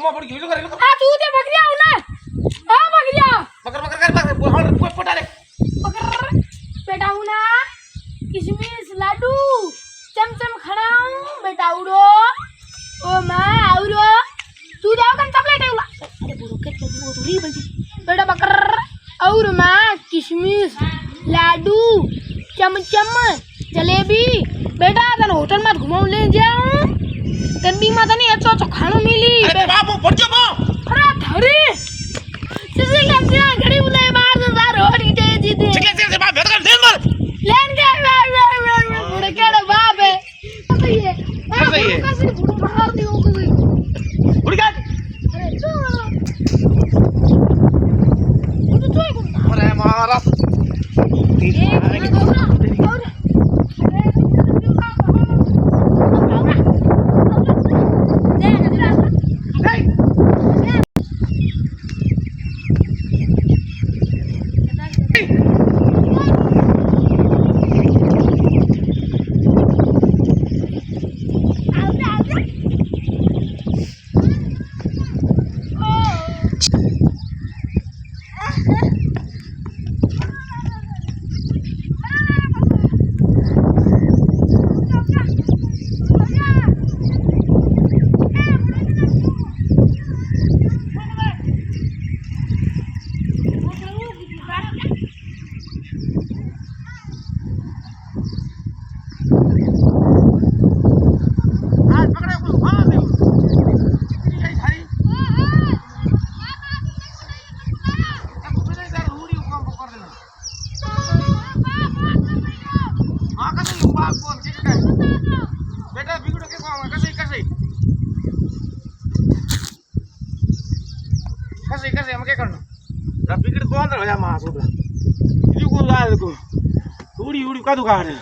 मो पड़ गयो करे आ तू ते बकरिया हो ना आ बकरिया बकर बकर कर बोल पटा रे बकर बेटा हूं ना किशमिश लाडू चमचम खड़ाऊं बेटा उड़ो ओ मां आवरो तू जाओ कन चॉकलेट है अरे बुरो के वो थोड़ी बजी बेटा बकर और मां किशमिश लाडू चमचम जलेबी बेटा तन होटल में घुमाऊ ले जाऊं तंबी में तने अच्छो खानो मिली अरे बाबू पड़ जो बो अरे धरी किसी का क्या घड़ी बुलाए बाहर से बाहर होड़ी दे दी दे चिकले से बाप भेद कर दे मर लेन के बुढ़े केड़ा बाप है सही है सही है कैसे बुढ़ो मार दियो कोई उड़ गया अरे तो अरे मारा बेटा बिगड़ो के को कैसे हम क्या करना रा बिगड़ को अंदर हो जा मां सोबला इदी को ला को उड़ी उड़ी का दुकान है